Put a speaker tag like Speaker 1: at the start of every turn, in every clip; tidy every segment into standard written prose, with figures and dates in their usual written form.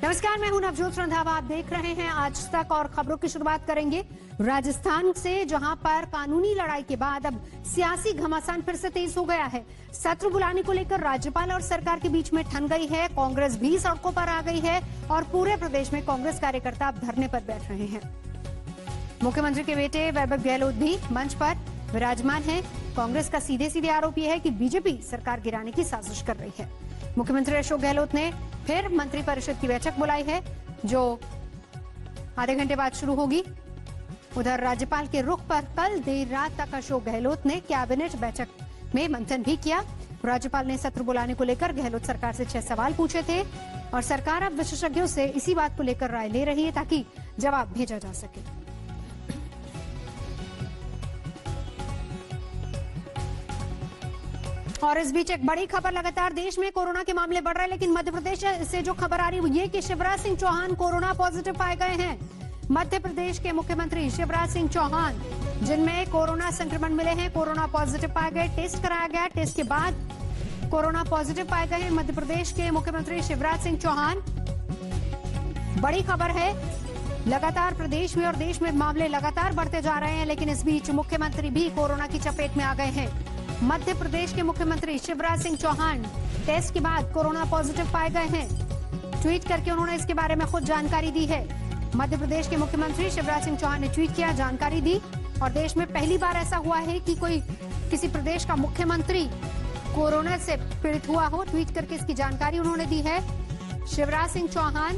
Speaker 1: नमस्कार, मैं हूं नवजोत रंधावा। आप देख रहे हैं आज तक और खबरों की शुरुआत करेंगे राजस्थान से, जहां पर कानूनी लड़ाई के बाद अब सियासी घमासान फिर से तेज हो गया है। सत्र बुलाने को लेकर राज्यपाल और सरकार के बीच में ठन गई है। कांग्रेस भी सड़कों पर आ गई है और पूरे प्रदेश में कांग्रेस कार्यकर्ता अब धरने पर बैठ रहे हैं। मुख्यमंत्री के बेटे वैभव गहलोत भी मंच पर विराजमान है। कांग्रेस का सीधे सीधे आरोप यह है कि बीजेपी सरकार गिराने की साजिश कर रही है। मुख्यमंत्री अशोक गहलोत ने फिर मंत्री परिषद की बैठक बुलाई है, जो आधे घंटे बाद शुरू होगी। उधर राज्यपाल के रुख पर कल देर रात तक अशोक गहलोत ने कैबिनेट बैठक में मंथन भी किया। राज्यपाल ने सत्र बुलाने को लेकर गहलोत सरकार से 6 सवाल पूछे थे और सरकार अब विशेषज्ञों से इसी बात को लेकर राय ले रही है ताकि जवाब भेजा जा सके। और इस बीच एक बड़ी खबर, लगातार देश में कोरोना के मामले बढ़ रहे हैं, लेकिन मध्य प्रदेश से जो खबर आ रही है वो ये कि शिवराज सिंह चौहान कोरोना पॉजिटिव पाए गए हैं। मध्य प्रदेश के मुख्यमंत्री शिवराज सिंह चौहान, जिनमें कोरोना संक्रमण मिले हैं, कोरोना पॉजिटिव पाए गए। टेस्ट कराया गया, टेस्ट के बाद कोरोना पॉजिटिव पाए गए हैं मध्य प्रदेश के मुख्यमंत्री शिवराज सिंह चौहान। बड़ी खबर है, लगातार प्रदेश में और देश में मामले लगातार बढ़ते जा रहे हैं, लेकिन इस बीच मुख्यमंत्री भी कोरोना की चपेट में आ गए हैं। मध्य प्रदेश के मुख्यमंत्री शिवराज सिंह चौहान टेस्ट के बाद कोरोना पॉजिटिव पाए गए हैं। ट्वीट करके उन्होंने इसके बारे में खुद जानकारी दी है। मध्य प्रदेश के मुख्यमंत्री शिवराज सिंह चौहान ने ट्वीट किया, जानकारी दी। और देश में पहली बार ऐसा हुआ है कि किसी प्रदेश का मुख्यमंत्री कोरोना से पीड़ित हुआ हो। ट्वीट करके इसकी जानकारी उन्होंने दी है। शिवराज सिंह चौहान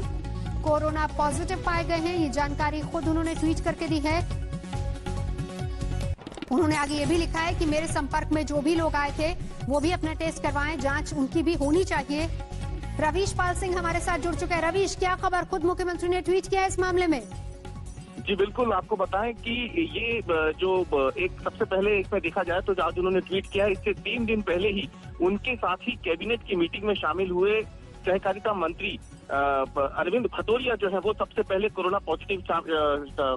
Speaker 1: कोरोना पॉजिटिव पाए गए हैं, ये जानकारी खुद उन्होंने ट्वीट करके दी है। उन्होंने आगे ये भी लिखा है कि मेरे संपर्क में जो भी लोग आए थे वो भी अपना टेस्ट करवाएं, जांच उनकी भी होनी चाहिए। रवीश पाल सिंह हमारे साथ जुड़ चुके हैं। रवीश, क्या खबर, खुद मुख्यमंत्री ने ट्वीट किया है इस मामले में?
Speaker 2: जी बिल्कुल, आपको बताएं कि ये जो एक सबसे पहले इसमें देखा जाए तो आज उन्होंने ट्वीट किया है, इससे 3 दिन पहले ही उनके साथ ही कैबिनेट की मीटिंग में शामिल हुए सहकारिता मंत्री अरविंद भदौरिया जो है वो सबसे पहले कोरोना पॉजिटिव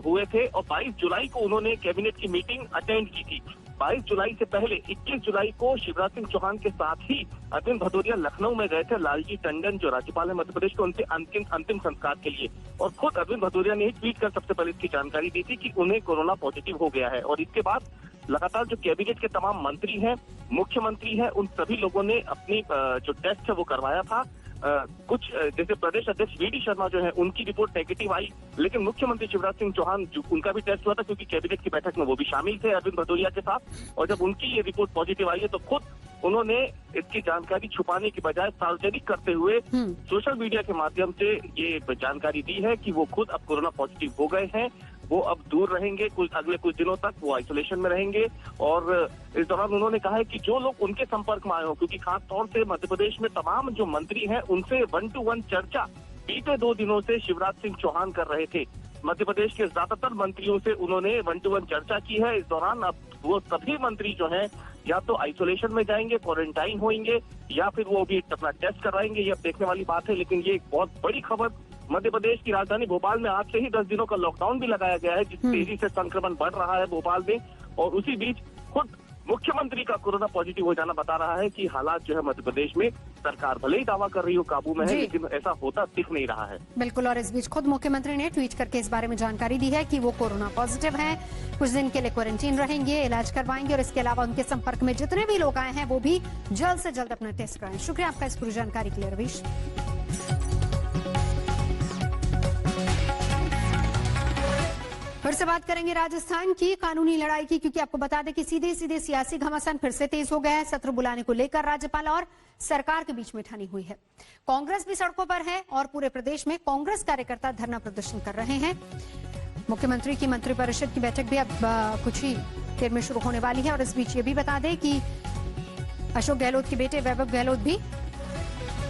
Speaker 2: हुए थे और 22 जुलाई को उन्होंने कैबिनेट की मीटिंग अटेंड की थी। 22 जुलाई से पहले 21 जुलाई को शिवराज सिंह चौहान के साथ ही अरविंद भदौरिया लखनऊ में गए थे लालजी टंडन जो राज्यपाल है मध्य प्रदेश के, उनके अंतिम संस्कार के लिए। और खुद अरविंद भदौरिया ने ही ट्वीट कर सबसे पहले इसकी जानकारी दी थी कि उन्हें कोरोना पॉजिटिव हो गया है। और इसके बाद लगातार जो कैबिनेट के तमाम मंत्री हैं, मुख्यमंत्री हैं, उन सभी लोगों ने अपनी जो टेस्ट है वो करवाया था। कुछ जैसे प्रदेश अध्यक्ष वीडी शर्मा जो है उनकी रिपोर्ट नेगेटिव आई, लेकिन मुख्यमंत्री शिवराज सिंह चौहान उनका भी टेस्ट हुआ था क्योंकि कैबिनेट की बैठक में वो भी शामिल थे अरविंद भदौरिया के साथ। और जब उनकी ये रिपोर्ट पॉजिटिव आई है तो खुद उन्होंने इसकी जानकारी छुपाने की बजाय सार्वजनिक करते हुए सोशल मीडिया के माध्यम से ये जानकारी दी है कि वो खुद अब कोरोना पॉजिटिव हो गए हैं। वो अब दूर रहेंगे, अगले कुछ दिनों तक वो आइसोलेशन में रहेंगे। और इस दौरान उन्होंने कहा है कि जो लोग उनके संपर्क में आए हो, क्योंकि खास तौर से मध्य प्रदेश में तमाम जो मंत्री हैं उनसे 1-to-1 चर्चा बीते 2 दिनों से शिवराज सिंह चौहान कर रहे थे। मध्य प्रदेश के ज्यादातर मंत्रियों से उन्होंने 1-to-1 चर्चा की है। इस दौरान अब वो सभी मंत्री जो हैं या तो आइसोलेशन में जाएंगे, क्वारंटाइन होंगे, या फिर वो भी अपना टेस्ट करवाएंगे। ये अब देखने वाली बात है, लेकिन ये एक बहुत बड़ी खबर, मध्य प्रदेश की राजधानी भोपाल में आज से ही 10 दिनों का लॉकडाउन भी लगाया गया है, जिस तेजी से संक्रमण बढ़ रहा है भोपाल में। और उसी बीच खुद मुख्यमंत्री का कोरोना पॉजिटिव हो जाना बता रहा है कि हालात जो है मध्य प्रदेश में सरकार भले ही दावा कर रही हो काबू में है, लेकिन ऐसा होता दिख नहीं रहा है।
Speaker 1: बिल्कुल, और इस बीच खुद मुख्यमंत्री ने ट्वीट करके इस बारे में जानकारी दी है कि वो कोरोना पॉजिटिव हैं, कुछ दिन के लिए क्वारंटीन रहेंगे, इलाज करवाएंगे और इसके अलावा उनके संपर्क में जितने भी लोग आए हैं वो भी जल्द से जल्द अपना टेस्ट कराएं। शुक्रिया आपका इस पूरी जानकारी के लिए रवीश। फिर से बात करेंगे राजस्थान की कानूनी लड़ाई की, क्योंकि आपको बता दें कि सीधे सीधे सियासी घमासान फिर से तेज हो गया है। सत्र बुलाने को लेकर राज्यपाल और सरकार के बीच में ठनी हुई है। कांग्रेस भी सड़कों पर है और पूरे प्रदेश में कांग्रेस कार्यकर्ता धरना प्रदर्शन कर रहे हैं। मुख्यमंत्री की मंत्रिपरिषद की बैठक भी अब कुछ ही देर में शुरू होने वाली है। और इस बीच ये भी बता दें कि अशोक गहलोत के बेटे वैभव गहलोत भी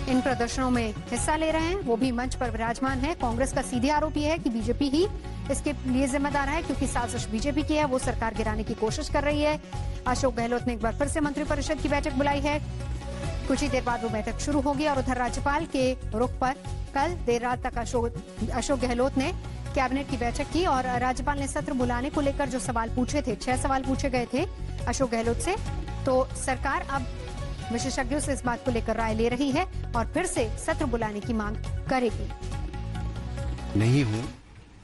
Speaker 1: इन प्रदर्शनों में हिस्सा ले रहे हैं, वो भी मंच पर विराजमान है। कांग्रेस का सीधे आरोप यह है कि बीजेपी ही इसके लिए जिम्मेदार है, क्योंकि साजिश बीजेपी की है, वो सरकार गिराने की कोशिश कर रही है। अशोक गहलोत ने एक बार फिर से मंत्रिपरिषद की बैठक बुलाई है। कुछ ही देर बाद वो बैठक शुरू होगी। और उधर राज्यपाल के रुख पर कल देर रात तक अशोक गहलोत ने कैबिनेट की बैठक की और राज्यपाल ने सत्र बुलाने को लेकर जो सवाल पूछे थे, 6 सवाल पूछे गए थे अशोक गहलोत से, तो सरकार अब विशेषज्ञों से इस बात को लेकर राय ले रही है और फिर से सत्र बुलाने की मांग करेगी।
Speaker 3: नहीं हूँ।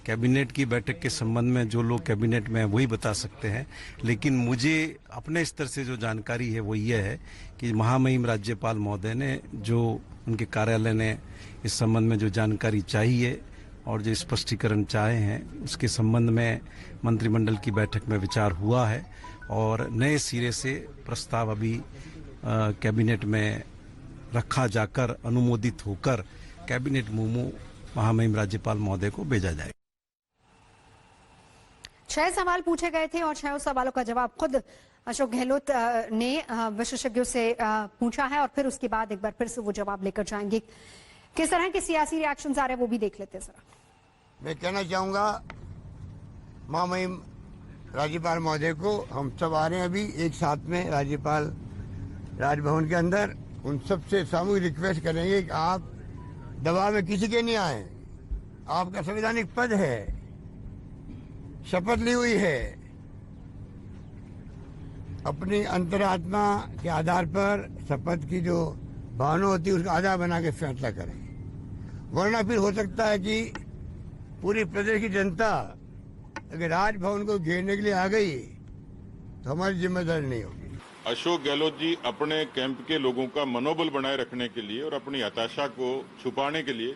Speaker 3: कैबिनेट की बैठक के संबंध में जो लोग कैबिनेट में हैं वही बता सकते हैं, लेकिन मुझे अपने स्तर से जो जानकारी है वो ये है कि महामहिम राज्यपाल महोदय ने जो उनके कार्यालय ने इस संबंध में जो जानकारी चाहिए और जो स्पष्टीकरण चाहे हैं उसके संबंध में मंत्रिमंडल की बैठक में विचार हुआ है और नए सिरे से प्रस्ताव अभी कैबिनेट में रखा जाकर अनुमोदित होकर कैबिनेट मेमो महामहिम राज्यपाल महोदय को भेजा जाएगा।
Speaker 1: 6 सवाल पूछे गए थे और 6 सवालों का जवाब खुद अशोक गहलोत ने विशेषज्ञों से पूछा है और फिर उसके बाद एक बार फिर से वो जवाब लेकर जाएंगे। किस तरह के सियासी रिएक्शंस आ रहे हैं वो भी देख लेते हैं जरा।
Speaker 4: मैं कहना चाहूँगा महामहिम राज्यपाल महोदय को, हम सब आ रहे हैं अभी एक साथ में राज्यपाल राजभवन के अंदर, उन सबसे सामूहिक रिक्वेस्ट करेंगे कि आप दबाव में किसी के नहीं आए। आपका संवैधानिक पद है, शपथ ली हुई है, अपनी अंतरात्मा के आधार पर शपथ की जो भावना होती है उसका आधार बना के फैसला करें, वरना फिर हो सकता है कि पूरी प्रदेश की जनता अगर राजभवन को घेरने के लिए आ गई तो हमारी जिम्मेदारी नहीं होगी।
Speaker 5: अशोक गहलोत जी अपने कैंप के लोगों का मनोबल बनाए रखने के लिए और अपनी हताशा को छुपाने के लिए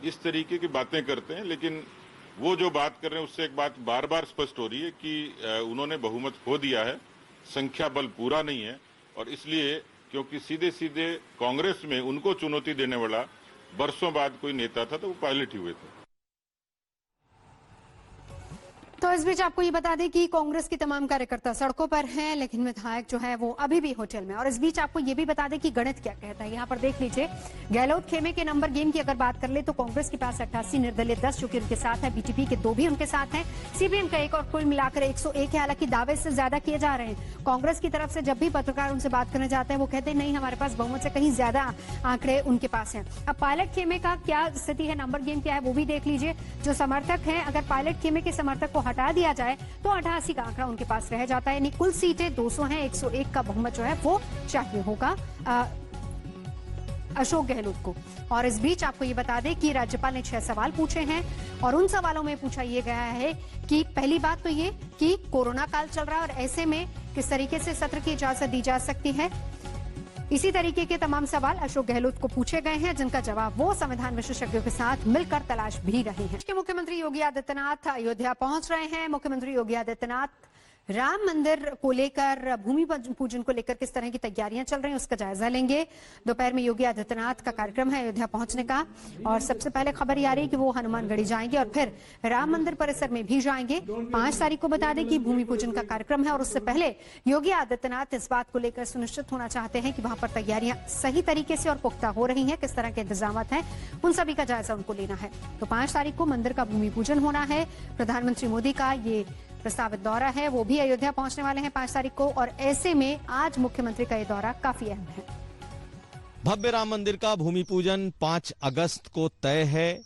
Speaker 5: इस तरीके की बातें करते हैं, लेकिन वो जो बात कर रहे हैं उससे एक बात बार बार स्पष्ट हो रही है कि उन्होंने बहुमत खो दिया है, संख्या बल पूरा नहीं है और इसलिए क्योंकि सीधे सीधे कांग्रेस में उनको चुनौती देने वाला बरसों बाद कोई नेता था तो वो पायलट ही हुए थे।
Speaker 1: तो इस बीच आपको ये बता दें कि कांग्रेस के तमाम कार्यकर्ता सड़कों पर हैं, लेकिन विधायक जो है वो अभी भी होटल में। और इस बीच आपको ये भी बता दें कि गणित क्या कहता है। यहाँ पर देख लीजिए, गहलोत खेमे के नंबर गेम की अगर बात कर ले तो कांग्रेस के पास 88, निर्दलीय 10 जो कि उनके साथ है, बीटीपी के 2 भी उनके साथ हैं, सीपीएम का 1 और कुल मिलाकर 101 है। हालांकि दावे से ज्यादा किए जा रहे हैं। कांग्रेस की तरफ से जब भी पत्रकार उनसे बात करने जाते हैं वो कहते हैं नहीं, हमारे पास बहुमत से कहीं ज्यादा आंकड़े उनके पास हैं। अब पायलट खेमे का क्या स्थिति है, नंबर गेम क्या है वो भी देख लीजिए। जो समर्थक हैं, अगर पायलट खेमे के समर्थक को हटा दिया जाए तो 88 का आंकड़ा उनके पास रह जाता है, यानी कुल सीटें 200 हैं, 101 का बहुमत जो है वो चाहिए होगा अशोक गहलोत को। और इस बीच आपको ये बता दें कि राज्यपाल ने 6 सवाल पूछे हैं और उन सवालों में पूछा ये गया है कि पहली बात तो ये कि कोरोना काल चल रहा है और ऐसे में किस तरीके से सत्र की इजाजत दी जा सकती है। इसी तरीके के तमाम सवाल अशोक गहलोत को पूछे गए हैं, जिनका जवाब वो संविधान विशेषज्ञों के साथ मिलकर तलाश भी रहे हैं। मुख्यमंत्री योगी आदित्यनाथ अयोध्या पहुंच रहे हैं। मुख्यमंत्री योगी आदित्यनाथ राम मंदिर को लेकर, भूमि पूजन को लेकर किस तरह की तैयारियां चल रही हैं उसका जायजा लेंगे। दोपहर में योगी आदित्यनाथ का कार्यक्रम है अयोध्या पहुंचने का और सबसे पहले खबर ये आ रही है कि वो हनुमानगढ़ी जाएंगे और फिर राम मंदिर परिसर में भी जाएंगे। 5 तारीख को बता दें कि भूमि पूजन का कार्यक्रम है और उससे पहले योगी आदित्यनाथ इस बात को लेकर सुनिश्चित होना चाहते हैं कि वहां पर तैयारियां सही तरीके से और पुख्ता हो रही हैं, किस तरह के इंतजाम हैं, उन सभी का जायजा उनको लेना है। तो 5 तारीख को मंदिर का भूमि पूजन होना है। प्रधानमंत्री मोदी का ये प्रस्तावित दौरा है, वो भी अयोध्या पहुंचने वाले हैं 5 तारीख को और ऐसे में आज मुख्यमंत्री का ये दौरा काफी अहम है।
Speaker 6: भव्य राम मंदिर का भूमि पूजन 5 अगस्त को तय है।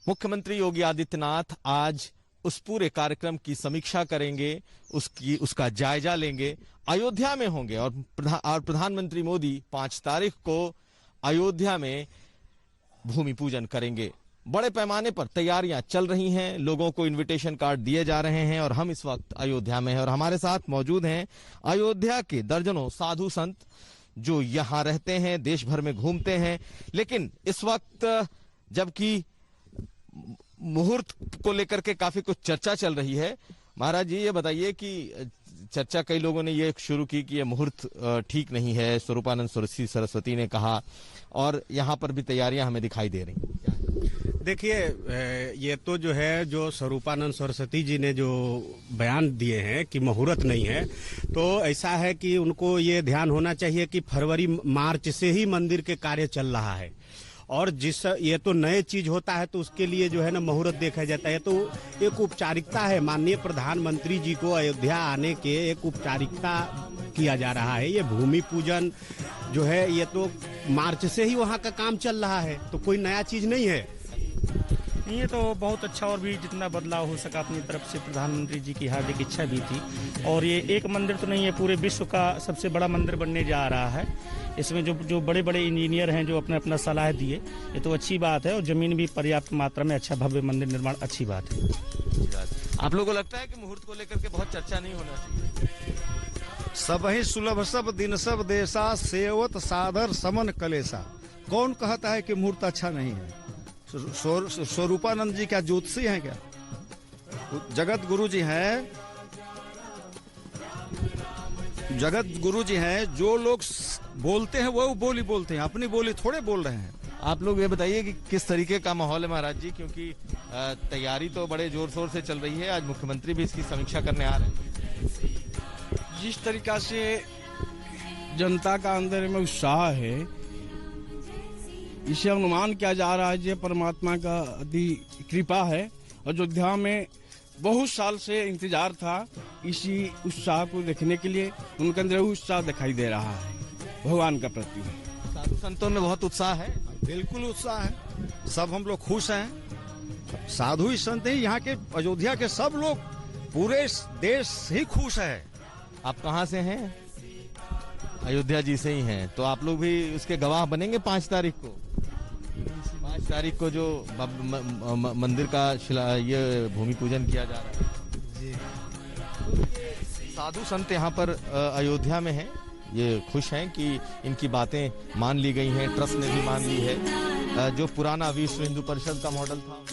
Speaker 6: मुख्यमंत्री योगी आदित्यनाथ आज उस पूरे कार्यक्रम की समीक्षा करेंगे, उसका जायजा लेंगे, अयोध्या में होंगे और प्रधानमंत्री मोदी 5 तारीख को अयोध्या में भूमि पूजन करेंगे। बड़े पैमाने पर तैयारियां चल रही हैं, लोगों को इनविटेशन कार्ड दिए जा रहे हैं और हम इस वक्त अयोध्या में हैं और हमारे साथ मौजूद हैं अयोध्या के दर्जनों साधु संत जो यहां रहते हैं, देश भर में घूमते हैं। लेकिन इस वक्त जबकि मुहूर्त को लेकर के काफी कुछ चर्चा चल रही है, महाराज जी ये बताइए कि चर्चा कई लोगों ने ये शुरू की कि ये मुहूर्त ठीक नहीं है, स्वरूपानंद सरस्वती ने कहा, और यहाँ पर भी तैयारियां हमें दिखाई दे रही।
Speaker 7: देखिए, ये तो जो है जो स्वरूपानंद सरस्वती जी ने जो बयान दिए हैं कि मुहूर्त नहीं है, तो ऐसा है कि उनको ये ध्यान होना चाहिए कि फरवरी मार्च से ही मंदिर के कार्य चल रहा है और ये तो नए चीज होता है तो उसके लिए जो है ना मुहूर्त देखा जाता है। तो एक औपचारिकता है, माननीय प्रधानमंत्री जी को अयोध्या आने के एक औपचारिकता किया जा रहा है। ये भूमि पूजन जो है ये तो मार्च से ही वहाँ का काम चल रहा है, तो कोई नया चीज नहीं है।
Speaker 8: ये तो बहुत अच्छा, और भी जितना बदलाव हो सका अपनी तरफ से प्रधानमंत्री जी की हार्दिक इच्छा भी थी। और ये एक मंदिर तो नहीं है, पूरे विश्व का सबसे बड़ा मंदिर बनने जा रहा है। इसमें जो बड़े बड़े इंजीनियर हैं जो अपना अपना सलाह दिए, ये तो अच्छी बात है। और जमीन भी पर्याप्त मात्रा में, अच्छा भव्य मंदिर निर्माण अच्छी बात है।
Speaker 6: आप लोगों को लगता है कि मुहूर्त को लेकर के बहुत चर्चा नहीं होना चाहिए?
Speaker 9: सब ही सुलभ सब दिन सब देशा सेवत साधर समन कलेसा। कौन कहता है कि मुहूर्त अच्छा नहीं है? स्वरूपानंद जी क्या ज्योतिषी हैं क्या? जगत गुरु जी हैं, जगत गुरु जी हैं। जो लोग बोलते हैं वो बोली बोलते हैं, अपनी बोली थोड़े बोल रहे हैं।
Speaker 6: आप लोग ये बताइए कि किस तरीके का माहौल है महाराज जी, क्योंकि तैयारी तो बड़े जोर शोर से चल रही है। आज मुख्यमंत्री भी इसकी समीक्षा करने आ रहे हैं।
Speaker 10: जिस तरीका से जनता का अंदर में उत्साह है, इसे अनुमान किया जा रहा है कि परमात्मा का अति कृपा है। अयोध्या में बहुत साल से इंतजार था इसी उत्साह को देखने के लिए। उनके अंदर उत्साह दिखाई दे रहा है भगवान का प्रति।
Speaker 6: साधु संतों में बहुत उत्साह है।
Speaker 9: बिल्कुल उत्साह है, सब हम लोग खुश हैं। साधु ही संत ही, यहाँ के अयोध्या के सब लोग, पूरे देश ही खुश है।
Speaker 6: आप कहाँ से हैं? अयोध्या जी से ही हैं। तो आप लोग भी उसके गवाह बनेंगे 5 तारीख को। 5 तारीख को जो मंदिर का ये भूमि पूजन किया जा रहा है जी। साधु संत यहाँ पर अयोध्या में हैं, ये खुश हैं कि इनकी बातें मान ली गई हैं। ट्रस्ट ने भी मान ली है। जो पुराना विश्व हिंदू परिषद का मॉडल था।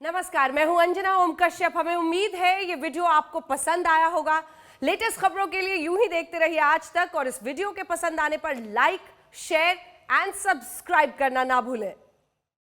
Speaker 11: नमस्कार, मैं हूं अंजना ओम कश्यप। हमें उम्मीद है ये वीडियो आपको पसंद आया होगा। लेटेस्ट खबरों के लिए यूं ही देखते रहिए आज तक, और इस वीडियो के पसंद आने पर लाइक, शेयर एंड सब्सक्राइब करना ना भूलें।